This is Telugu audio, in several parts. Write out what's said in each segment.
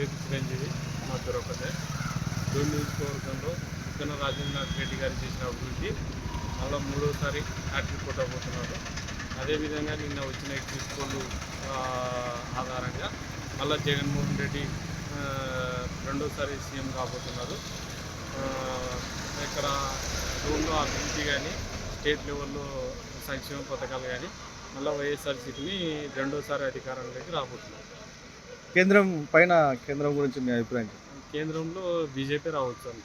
పేరు చిరంజీవి, మా దొరకదే. డోన్ నియోజకవర్గంలో బుగ్గన రాజేంద్రనాథ్ రెడ్డి గారు చేసిన అభివృద్ధి మళ్ళీ మూడోసారి హ్యాట్రిక్ కొట్టబోతున్నారు. అదేవిధంగా నిన్న వచ్చిన ఎగ్జిట్ పోల్ ఆధారంగా మళ్ళీ జగన్మోహన్ రెడ్డి రెండోసారి సీఎం కాబోతున్నారు. ఇక్కడ డోన్లో అభివృద్ధి కానీ స్టేట్ లెవెల్లో సంక్షేమ పథకాలు కానీ మళ్ళీ వైఎస్ఆర్సీపీని రెండోసారి అధికారంలోకి రాబోతున్నారు. కేంద్రం గురించి మీ అభిప్రాయం? కేంద్రంలో బీజేపీ రావచ్చు అండి.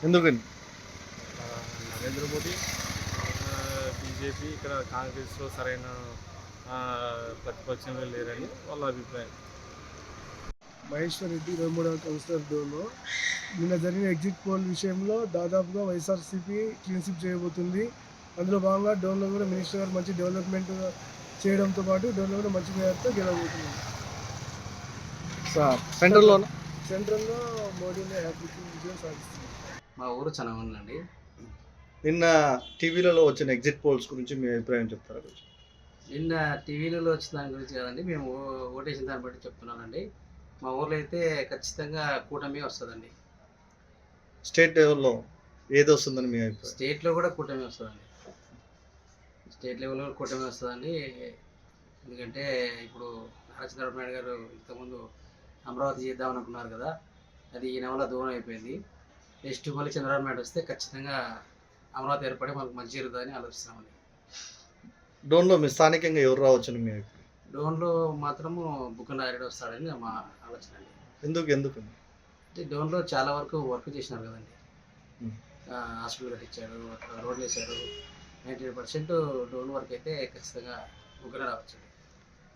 ఎందుకని? నరేంద్ర మోదీ, బీజేపీ ఇక్కడ కాంగ్రెస్లో సరైన ప్రతిపక్షంలో లేరని వాళ్ళ అభిప్రాయం. మహేశ్వర్ రెడ్డి 23వ కౌన్సిలర్ డోన్లో నిన్న జరిగిన ఎగ్జిట్ పోల్ విషయంలో దాదాపుగా వైఎస్ఆర్సీపీ క్లీన్ స్వీప్ చేయబోతుంది. అందులో భాగంగా డోన్లో కూడా మినిస్టర్ గారు మంచి డెవలప్మెంట్ చేయడంతో పాటు డోన్లో కూడా మంచి మేరతో గెలవబోతుంది. సెంట్రల్లో మోడీనే హ్యాట్రిక్ విజయం సాధిస్తుంది. మా ఊరు చనవనండి. నిన్న టీవీలలో వచ్చిన ఎగ్జిట్ పోల్స్ గురించి మీ అభిప్రాయం చెప్తారా? నిన్న టీవీలలో వచ్చిన దాని గురించి కదండి, మేము ఓటేసిన దాన్ని బట్టి చెప్తున్నానండి. మా ఊర్లో అయితే ఖచ్చితంగా కూటమి వస్తుందండి. స్టేట్ లెవెల్లో ఏది వస్తుందని మీ అభిప్రాయం? స్టేట్లో కూడా కూటమి వస్తుందండి. స్టేట్ లెవెల్లో కూటమి వస్తుందండి. ఎందుకంటే ఇప్పుడు నారా చంద్రబాబు నాయుడు గారు ఇంతకుముందు అమరావతి చేద్దాం అనుకున్నారు కదా, అది ఈ నెలలో దూరం అయిపోయింది. నెక్స్ట్ మళ్ళీ చంద్రబాబు నాయుడు వస్తే ఖచ్చితంగా అమరావతి ఏర్పడి మనకు మంచి జరుగుతుందని ఆలోచిస్తున్నామండి. డోన్లో మీ స్థానికంగా ఎవరు రావచ్చని మీ అభిప్రాయం? డోన్లో మాత్రము బుగ్గన రాజరెడ్డి వస్తాడని మా ఆలోచన అండి. ఎందుకు? అంటే డోన్లో చాలా వరకు వర్క్ చేసినారు కదండి. హాస్పిటల్ కట్టించారు, రోడ్లు వేసారు. 90% డోన్ వర్క్ అయితే ఖచ్చితంగా బుగ్గన రావచ్చు.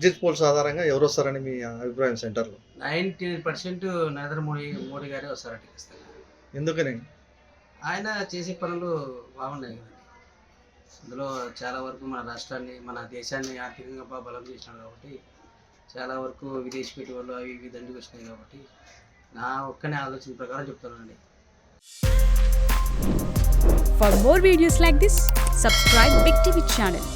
ఎగ్జిట్ పోల్స్ ఆధారంగా ఎవరు వస్తారని మీ అభిప్రాయం సెంటర్లో? 90% నరేంద్ర మోడీ గారే వస్తారండి ఖచ్చితంగా. ఎందుకని? ఆయన చేసే పనులు బాగున్నాయి కదండి. అందులో చాలా వరకు మన రాష్ట్రాన్ని, మన దేశాన్ని ఆర్థికంగా బాగా బలం చేసినారు కాబట్టి చాలా వరకు విదేశీ పెట్టుబడులు అవి ఇవి దండికి వచ్చినాయి కాబట్టి నా ఒక్కనే ఆలోచన ప్రకారం చెప్తానండి. For more videos like this, subscribe Big TV channel.